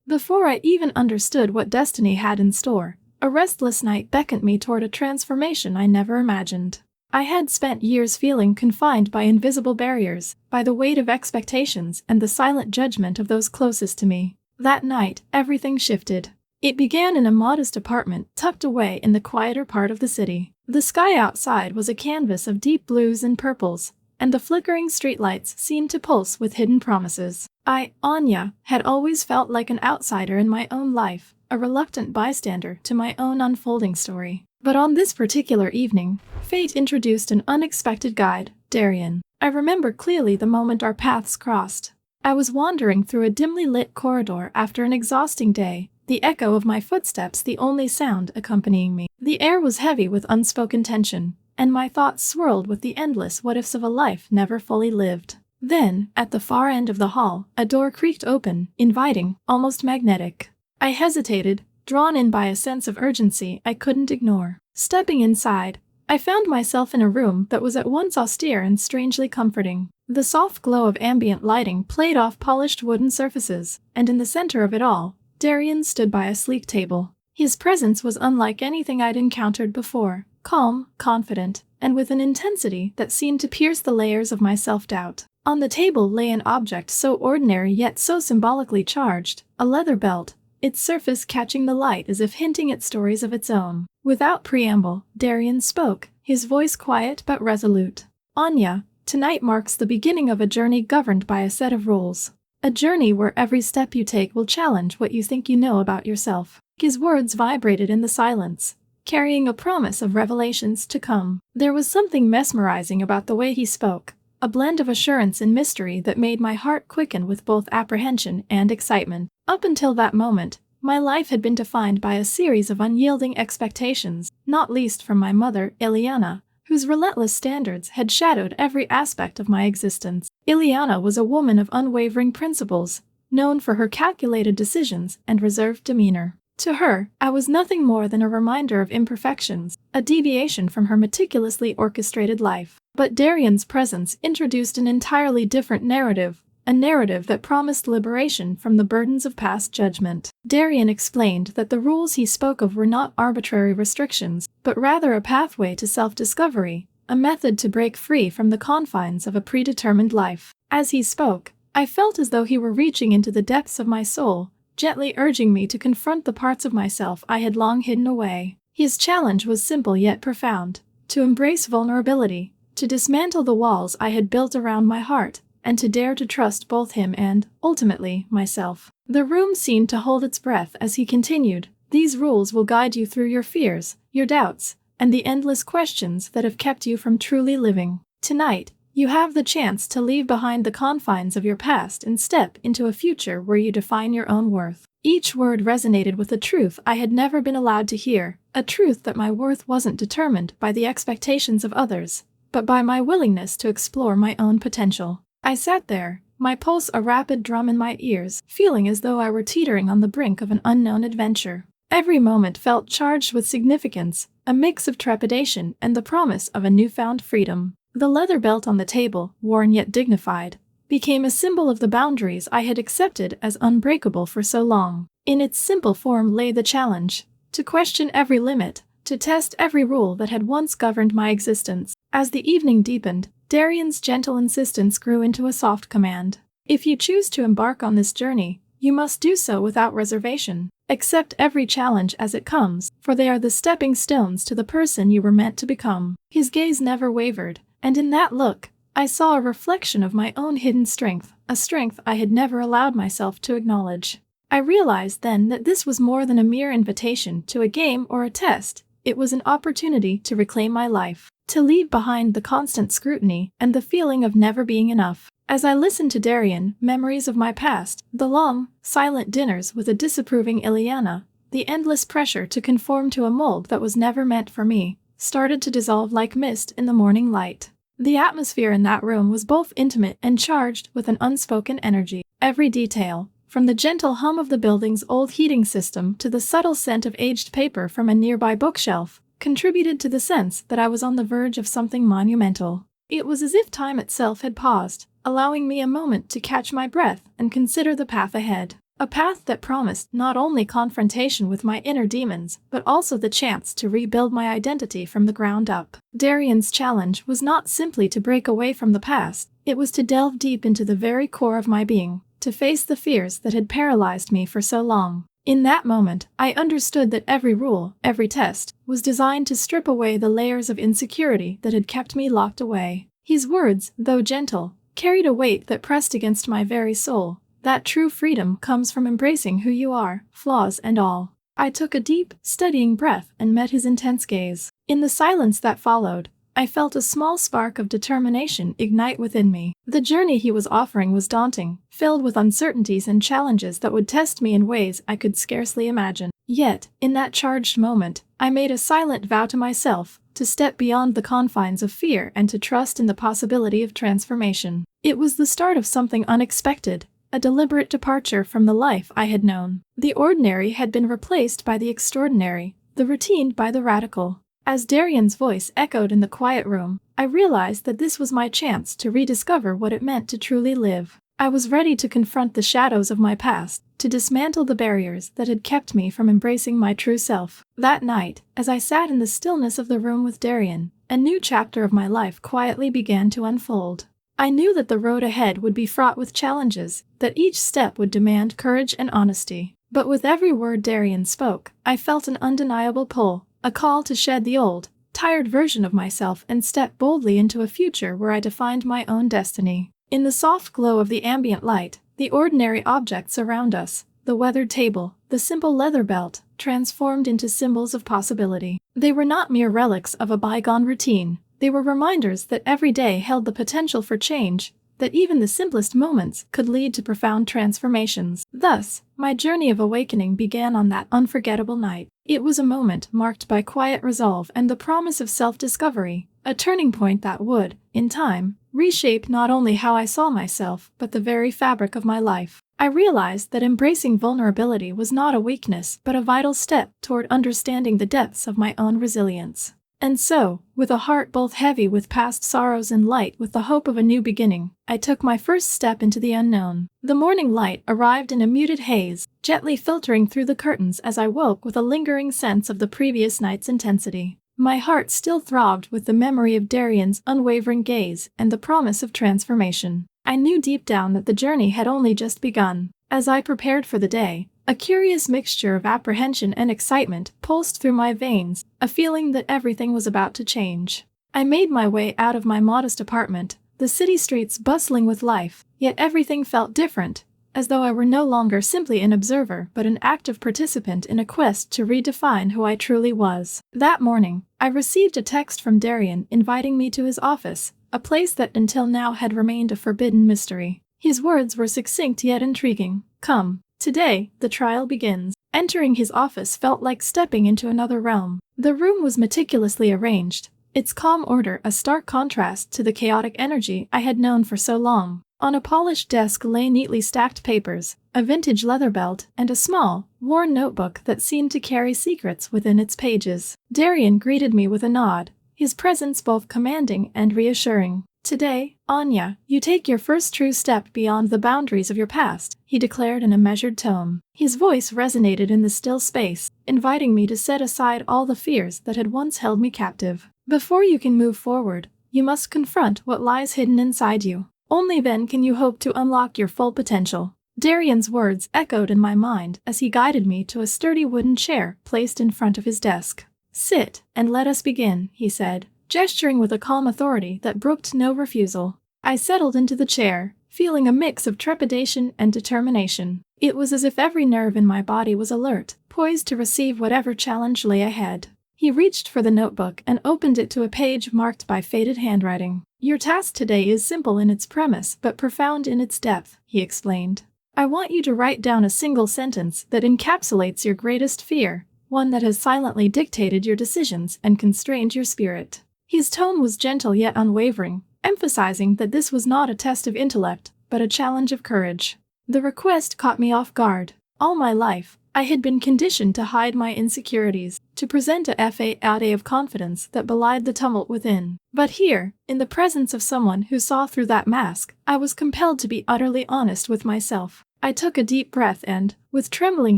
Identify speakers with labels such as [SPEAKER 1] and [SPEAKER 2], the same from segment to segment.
[SPEAKER 1] Before I even understood what destiny had in store, a restless night beckoned me toward a transformation I never imagined. I had spent years feeling confined by invisible barriers, by the weight of expectations and the silent judgment of those closest to me. That night, everything shifted. It began in a modest apartment tucked away in the quieter part of the city. The sky outside was a canvas of deep blues and purples, and the flickering streetlights seemed to pulse with hidden promises. I, Anya, had always felt like an outsider in my own life, a reluctant bystander to my own unfolding story. But on this particular evening, fate introduced an unexpected guide, Darion. I remember clearly the moment our paths crossed. I was wandering through a dimly lit corridor after an exhausting day, the echo of my footsteps the only sound accompanying me. The air was heavy with unspoken tension, and my thoughts swirled with the endless what-ifs of a life never fully lived. Then, at the far end of the hall, a door creaked open, inviting, almost magnetic. I hesitated, drawn in by a sense of urgency I couldn't ignore. Stepping inside, I found myself in a room that was at once austere and strangely comforting. The soft glow of ambient lighting played off polished wooden surfaces, and in the center of it all, Darian stood by a sleek table. His presence was unlike anything I'd encountered before, calm, confident, and with an intensity that seemed to pierce the layers of my self-doubt. On the table lay an object so ordinary yet so symbolically charged, a leather belt, its surface catching the light as if hinting at stories of its own. Without preamble, Darian spoke, his voice quiet but resolute. "Anya, tonight marks the beginning of a journey governed by a set of rules. A journey where every step you take will challenge what you think you know about yourself." His words vibrated in the silence, carrying a promise of revelations to come. There was something mesmerizing about the way he spoke, a blend of assurance and mystery that made my heart quicken with both apprehension and excitement. Up until that moment, my life had been defined by a series of unyielding expectations, not least from my mother, Ileana, whose relentless standards had shadowed every aspect of my existence. Ileana was a woman of unwavering principles, known for her calculated decisions and reserved demeanor. To her, I was nothing more than a reminder of imperfections, a deviation from her meticulously orchestrated life. But Darian's presence introduced an entirely different narrative, a narrative that promised liberation from the burdens of past judgment. Darian explained that the rules he spoke of were not arbitrary restrictions, but rather a pathway to self-discovery, a method to break free from the confines of a predetermined life. As he spoke, I felt as though he were reaching into the depths of my soul, gently urging me to confront the parts of myself I had long hidden away. His challenge was simple yet profound: to embrace vulnerability, to dismantle the walls I had built around my heart, and to dare to trust both him and, ultimately, myself. The room seemed to hold its breath as he continued, "These rules will guide you through your fears, your doubts, and the endless questions that have kept you from truly living. Tonight, you have the chance to leave behind the confines of your past and step into a future where you define your own worth." Each word resonated with a truth I had never been allowed to hear, a truth that my worth wasn't determined by the expectations of others, but by my willingness to explore my own potential. I sat there, my pulse a rapid drum in my ears, feeling as though I were teetering on the brink of an unknown adventure. Every moment felt charged with significance, a mix of trepidation and the promise of a newfound freedom. The leather belt on the table, worn yet dignified, became a symbol of the boundaries I had accepted as unbreakable for so long. In its simple form lay the challenge: to question every limit, to test every rule that had once governed my existence. As the evening deepened, Darian's gentle insistence grew into a soft command. "If you choose to embark on this journey, you must do so without reservation. Accept every challenge as it comes, for they are the stepping stones to the person you were meant to become." His gaze never wavered, and in that look, I saw a reflection of my own hidden strength, a strength I had never allowed myself to acknowledge. I realized then that this was more than a mere invitation to a game or a test. It was an opportunity to reclaim my life, to leave behind the constant scrutiny and the feeling of never being enough. As I listened to Darian, memories of my past, the long, silent dinners with a disapproving Ileana, the endless pressure to conform to a mold that was never meant for me, started to dissolve like mist in the morning light. The atmosphere in that room was both intimate and charged with an unspoken energy. Every detail, from the gentle hum of the building's old heating system to the subtle scent of aged paper from a nearby bookshelf, contributed to the sense that I was on the verge of something monumental. It was as if time itself had paused, allowing me a moment to catch my breath and consider the path ahead. A path that promised not only confrontation with my inner demons, but also the chance to rebuild my identity from the ground up. Darian's challenge was not simply to break away from the past, it was to delve deep into the very core of my being, to face the fears that had paralyzed me for so long. In that moment, I understood that every rule, every test, was designed to strip away the layers of insecurity that had kept me locked away. His words, though gentle, carried a weight that pressed against my very soul. That true freedom comes from embracing who you are, flaws and all. I took a deep, steadying breath and met his intense gaze. In the silence that followed, I felt a small spark of determination ignite within me. The journey he was offering was daunting, filled with uncertainties and challenges that would test me in ways I could scarcely imagine. Yet, in that charged moment, I made a silent vow to myself to step beyond the confines of fear and to trust in the possibility of transformation. It was the start of something unexpected, a deliberate departure from the life I had known. The ordinary had been replaced by the extraordinary, the routine by the radical. As Darian's voice echoed in the quiet room, I realized that this was my chance to rediscover what it meant to truly live. I was ready to confront the shadows of my past, to dismantle the barriers that had kept me from embracing my true self. That night, as I sat in the stillness of the room with Darian, a new chapter of my life quietly began to unfold. I knew that the road ahead would be fraught with challenges, that each step would demand courage and honesty. But with every word Darian spoke, I felt an undeniable pull, a call to shed the old, tired version of myself and step boldly into a future where I defined my own destiny. In the soft glow of the ambient light, the ordinary objects around us, the weathered table, the simple leather belt, transformed into symbols of possibility. They were not mere relics of a bygone routine. They were reminders that every day held the potential for change, that even the simplest moments could lead to profound transformations. Thus, my journey of awakening began on that unforgettable night. It was a moment marked by quiet resolve and the promise of self-discovery, a turning point that would, in time, reshape not only how I saw myself, but the very fabric of my life. I realized that embracing vulnerability was not a weakness, but a vital step toward understanding the depths of my own resilience. And so, with a heart both heavy with past sorrows and light with the hope of a new beginning, I took my first step into the unknown. The morning light arrived in a muted haze, gently filtering through the curtains as I woke with a lingering sense of the previous night's intensity. My heart still throbbed with the memory of Darian's unwavering gaze and the promise of transformation. I knew deep down that the journey had only just begun. As I prepared for the day, a curious mixture of apprehension and excitement pulsed through my veins, a feeling that everything was about to change. I made my way out of my modest apartment, the city streets bustling with life, yet everything felt different, as though I were no longer simply an observer but an active participant in a quest to redefine who I truly was. That morning, I received a text from Darian inviting me to his office, a place that until now had remained a forbidden mystery. His words were succinct yet intriguing. "Come. Today, the trial begins." Entering his office felt like stepping into another realm. The room was meticulously arranged, its calm order a stark contrast to the chaotic energy I had known for so long. On a polished desk lay neatly stacked papers, a vintage leather belt, and a small, worn notebook that seemed to carry secrets within its pages. Darian greeted me with a nod, his presence both commanding and reassuring. "Today, Anya, you take your first true step beyond the boundaries of your past," he declared in a measured tone. His voice resonated in the still space, inviting me to set aside all the fears that had once held me captive. "Before you can move forward, you must confront what lies hidden inside you. Only then can you hope to unlock your full potential." Darian's words echoed in my mind as he guided me to a sturdy wooden chair placed in front of his desk. "Sit, and let us begin," he said, gesturing with a calm authority that brooked no refusal. I settled into the chair, feeling a mix of trepidation and determination. It was as if every nerve in my body was alert, poised to receive whatever challenge lay ahead. He reached for the notebook and opened it to a page marked by faded handwriting. "Your task today is simple in its premise but profound in its depth," he explained. "I want you to write down a single sentence that encapsulates your greatest fear, one that has silently dictated your decisions and constrained your spirit." His tone was gentle yet unwavering, emphasizing that this was not a test of intellect, but a challenge of courage. The request caught me off guard. All my life, I had been conditioned to hide my insecurities, to present a facade of confidence that belied the tumult within. But here, in the presence of someone who saw through that mask, I was compelled to be utterly honest with myself. I took a deep breath and, with trembling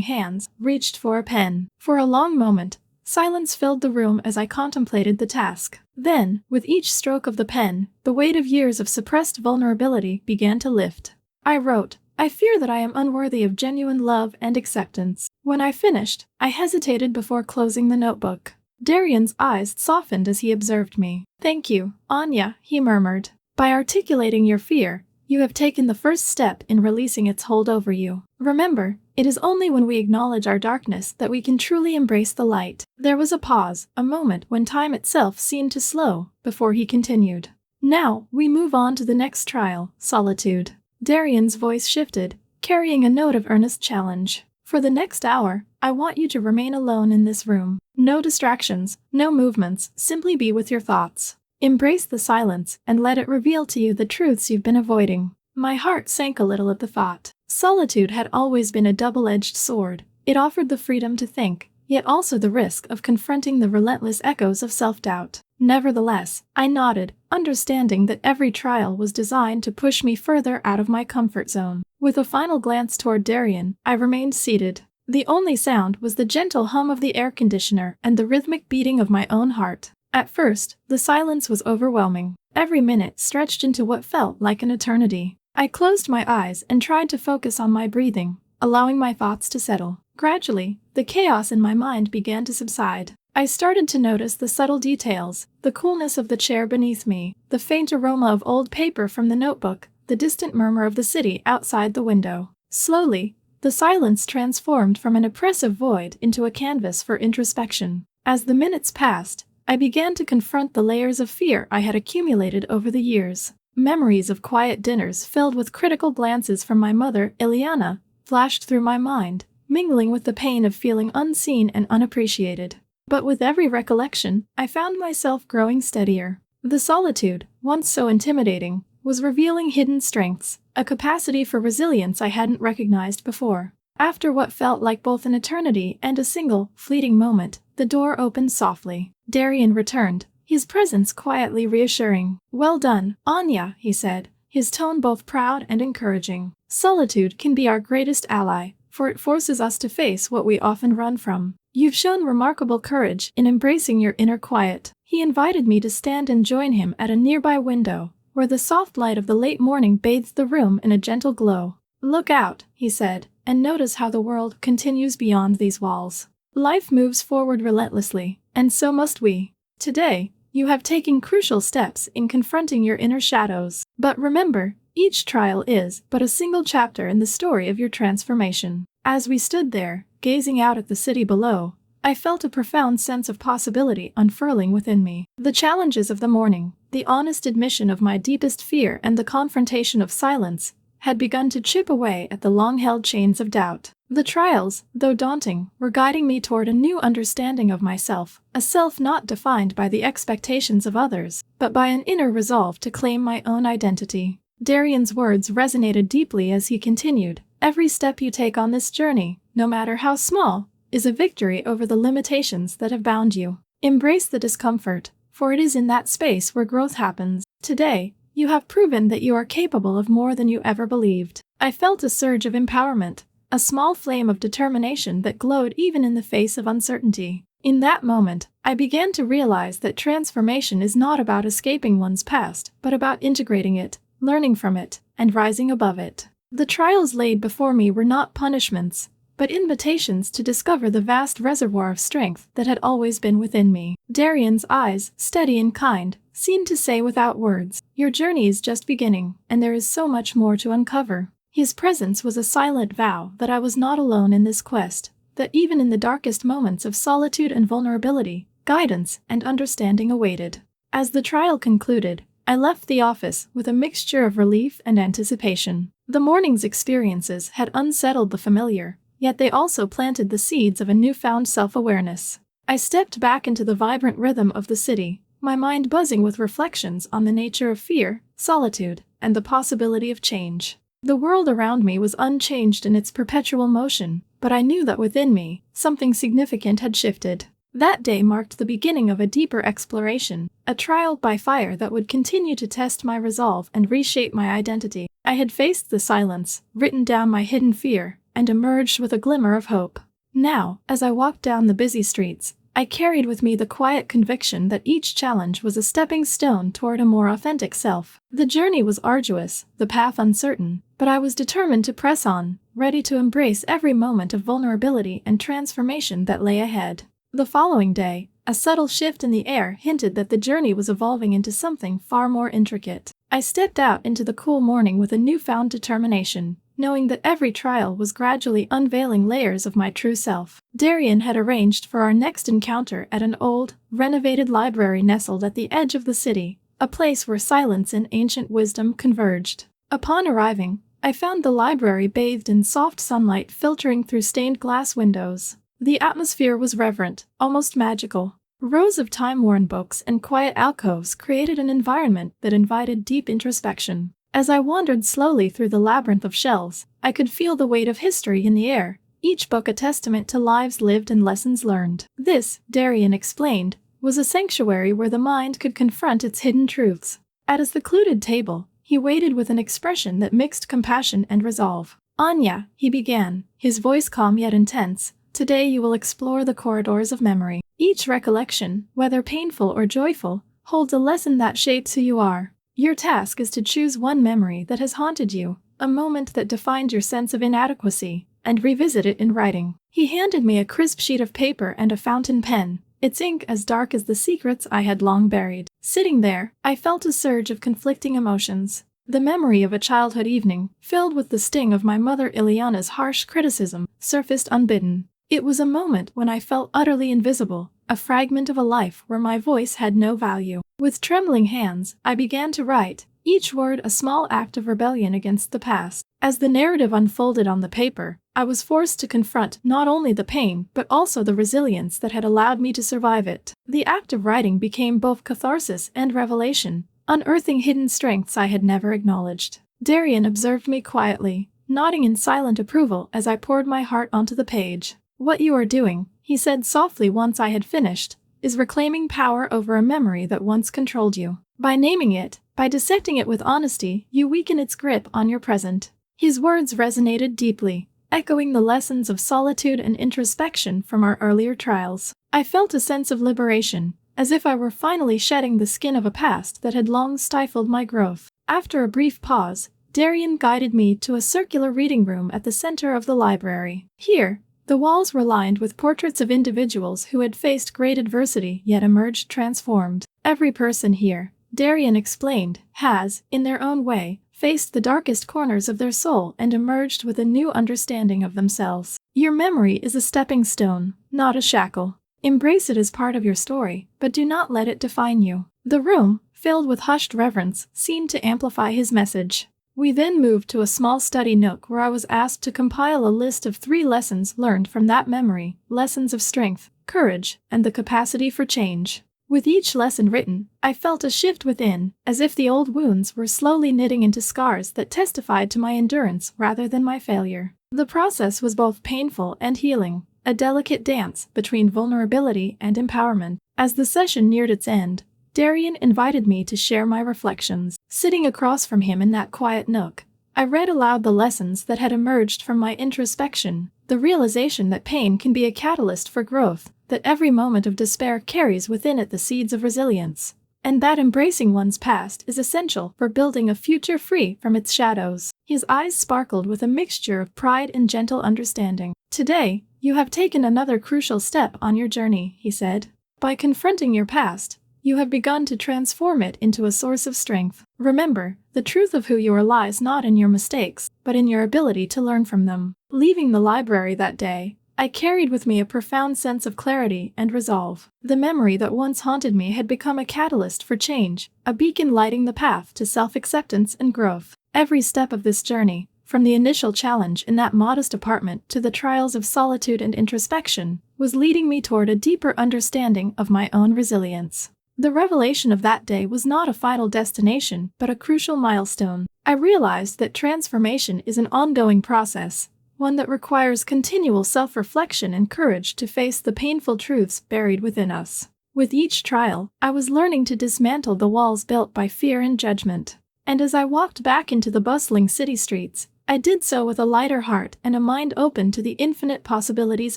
[SPEAKER 1] hands, reached for a pen. For a long moment, silence filled the room as I contemplated the task. Then, with each stroke of the pen, the weight of years of suppressed vulnerability began to lift. I wrote, "I fear that I am unworthy of genuine love and acceptance." When I finished, I hesitated before closing the notebook. Darion's eyes softened as he observed me. "Thank you, Anya," he murmured. "By articulating your fear, you have taken the first step in releasing its hold over you. Remember, it is only when we acknowledge our darkness that we can truly embrace the light." There was a pause, a moment when time itself seemed to slow, before he continued. "Now, we move on to the next trial, Solitude." Darion's voice shifted, carrying a note of earnest challenge. "For the next hour, I want you to remain alone in this room. No distractions, no movements, simply be with your thoughts. Embrace the silence and let it reveal to you the truths you've been avoiding." My heart sank a little at the thought. Solitude had always been a double-edged sword. It offered the freedom to think, yet also the risk of confronting the relentless echoes of self-doubt. Nevertheless, I nodded, understanding that every trial was designed to push me further out of my comfort zone. With a final glance toward Darion, I remained seated. The only sound was the gentle hum of the air conditioner and the rhythmic beating of my own heart. At first, the silence was overwhelming. Every minute stretched into what felt like an eternity. I closed my eyes and tried to focus on my breathing, allowing my thoughts to settle. Gradually, the chaos in my mind began to subside. I started to notice the subtle details, the coolness of the chair beneath me, the faint aroma of old paper from the notebook, the distant murmur of the city outside the window. Slowly, the silence transformed from an oppressive void into a canvas for introspection. As the minutes passed, I began to confront the layers of fear I had accumulated over the years. Memories of quiet dinners filled with critical glances from my mother, Ileana, flashed through my mind, mingling with the pain of feeling unseen and unappreciated. But with every recollection, I found myself growing steadier. The solitude, once so intimidating, was revealing hidden strengths, a capacity for resilience I hadn't recognized before. After what felt like both an eternity and a single, fleeting moment, the door opened softly. Darion returned, his presence quietly reassuring. "Well done, Anya," he said, his tone both proud and encouraging. "Solitude can be our greatest ally, for it forces us to face what we often run from. You've shown remarkable courage in embracing your inner quiet." He invited me to stand and join him at a nearby window, where the soft light of the late morning bathed the room in a gentle glow. "Look out," he said, "and notice how the world continues beyond these walls. Life moves forward relentlessly, and so must we. Today, you have taken crucial steps in confronting your inner shadows. But remember, each trial is but a single chapter in the story of your transformation." As we stood there, gazing out at the city below, I felt a profound sense of possibility unfurling within me. The challenges of the morning, the honest admission of my deepest fear and the confrontation of silence, had begun to chip away at the long-held chains of doubt. The trials, though daunting, were guiding me toward a new understanding of myself, a self not defined by the expectations of others, but by an inner resolve to claim my own identity. Darion's words resonated deeply as he continued, "Every step you take on this journey, no matter how small, is a victory over the limitations that have bound you. Embrace the discomfort, for it is in that space where growth happens. Today, you have proven that you are capable of more than you ever believed." I felt a surge of empowerment, a small flame of determination that glowed even in the face of uncertainty. In that moment, I began to realize that transformation is not about escaping one's past, but about integrating it, learning from it, and rising above it. The trials laid before me were not punishments, but invitations to discover the vast reservoir of strength that had always been within me. Darion's eyes, steady and kind, seemed to say without words, "Your journey is just beginning, and there is so much more to uncover." His presence was a silent vow that I was not alone in this quest, that even in the darkest moments of solitude and vulnerability, guidance and understanding awaited. As the trial concluded, I left the office with a mixture of relief and anticipation. The morning's experiences had unsettled the familiar, yet they also planted the seeds of a newfound self-awareness. I stepped back into the vibrant rhythm of the city, my mind buzzing with reflections on the nature of fear, solitude, and the possibility of change. The world around me was unchanged in its perpetual motion, but I knew that within me, something significant had shifted. That day marked the beginning of a deeper exploration, a trial by fire that would continue to test my resolve and reshape my identity. I had faced the silence, written down my hidden fear, and emerged with a glimmer of hope. Now, as I walked down the busy streets, I carried with me the quiet conviction that each challenge was a stepping stone toward a more authentic self. The journey was arduous, the path uncertain, but I was determined to press on, ready to embrace every moment of vulnerability and transformation that lay ahead. The following day, a subtle shift in the air hinted that the journey was evolving into something far more intricate. I stepped out into the cool morning with a newfound determination, knowing that every trial was gradually unveiling layers of my true self. Darian had arranged for our next encounter at an old, renovated library nestled at the edge of the city, a place where silence and ancient wisdom converged. Upon arriving, I found the library bathed in soft sunlight filtering through stained glass windows. The atmosphere was reverent, almost magical. Rows of time-worn books and quiet alcoves created an environment that invited deep introspection. As I wandered slowly through the labyrinth of shelves, I could feel the weight of history in the air, each book a testament to lives lived and lessons learned. This, Darian explained, was a sanctuary where the mind could confront its hidden truths. At a secluded table, he waited with an expression that mixed compassion and resolve. "Anya," he began, his voice calm yet intense, "today you will explore the corridors of memory. Each recollection, whether painful or joyful, holds a lesson that shapes who you are. Your task is to choose one memory that has haunted you, a moment that defined your sense of inadequacy, and revisit it in writing." He handed me a crisp sheet of paper and a fountain pen, its ink as dark as the secrets I had long buried. Sitting there, I felt a surge of conflicting emotions. The memory of a childhood evening, filled with the sting of my mother Ileana's harsh criticism, surfaced unbidden. It was a moment when I felt utterly invisible, a fragment of a life where my voice had no value. With trembling hands, I began to write, each word a small act of rebellion against the past. As the narrative unfolded on the paper, I was forced to confront not only the pain but also the resilience that had allowed me to survive it. The act of writing became both catharsis and revelation, unearthing hidden strengths I had never acknowledged. Darian observed me quietly, nodding in silent approval as I poured my heart onto the page. "What you are doing," he said softly once I had finished, "is reclaiming power over a memory that once controlled you. By naming it, by dissecting it with honesty, you weaken its grip on your present." His words resonated deeply, echoing the lessons of solitude and introspection from our earlier trials. I felt a sense of liberation, as if I were finally shedding the skin of a past that had long stifled my growth. After a brief pause, Darian guided me to a circular reading room at the center of the library. Here, the walls were lined with portraits of individuals who had faced great adversity yet emerged transformed. Every person here, Darian explained, has, in their own way, faced the darkest corners of their soul and emerged with a new understanding of themselves. Your memory is a stepping stone, not a shackle. Embrace it as part of your story, but do not let it define you. The room, filled with hushed reverence, seemed to amplify his message. We then moved to a small study nook where I was asked to compile a list of 3 lessons learned from that memory, lessons of strength, courage, and the capacity for change. With each lesson written, I felt a shift within, as if the old wounds were slowly knitting into scars that testified to my endurance rather than my failure. The process was both painful and healing, a delicate dance between vulnerability and empowerment. As the session neared its end, Darian invited me to share my reflections. Sitting across from him in that quiet nook, I read aloud the lessons that had emerged from my introspection, the realization that pain can be a catalyst for growth, that every moment of despair carries within it the seeds of resilience, and that embracing one's past is essential for building a future free from its shadows. His eyes sparkled with a mixture of pride and gentle understanding. "Today, you have taken another crucial step on your journey," he said. "By confronting your past, you have begun to transform it into a source of strength. Remember, the truth of who you are lies not in your mistakes, but in your ability to learn from them." Leaving the library that day, I carried with me a profound sense of clarity and resolve. The memory that once haunted me had become a catalyst for change, a beacon lighting the path to self-acceptance and growth. Every step of this journey, from the initial challenge in that modest apartment to the trials of solitude and introspection, was leading me toward a deeper understanding of my own resilience. The revelation of that day was not a final destination, but a crucial milestone. I realized that transformation is an ongoing process, one that requires continual self-reflection and courage to face the painful truths buried within us. With each trial, I was learning to dismantle the walls built by fear and judgment. And as I walked back into the bustling city streets, I did so with a lighter heart and a mind open to the infinite possibilities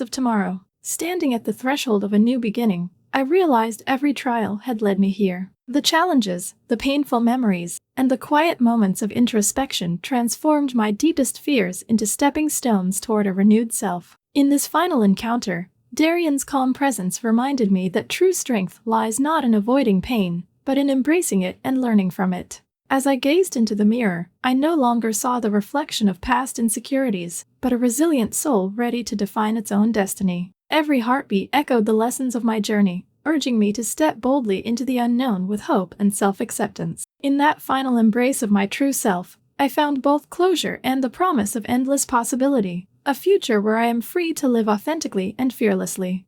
[SPEAKER 1] of tomorrow. Standing at the threshold of a new beginning, I realized every trial had led me here. The challenges, the painful memories, and the quiet moments of introspection transformed my deepest fears into stepping stones toward a renewed self. In this final encounter, Darion's calm presence reminded me that true strength lies not in avoiding pain, but in embracing it and learning from it. As I gazed into the mirror, I no longer saw the reflection of past insecurities, but a resilient soul ready to define its own destiny. Every heartbeat echoed the lessons of my journey, urging me to step boldly into the unknown with hope and self-acceptance. In that final embrace of my true self, I found both closure and the promise of endless possibility, a future where I am free to live authentically and fearlessly.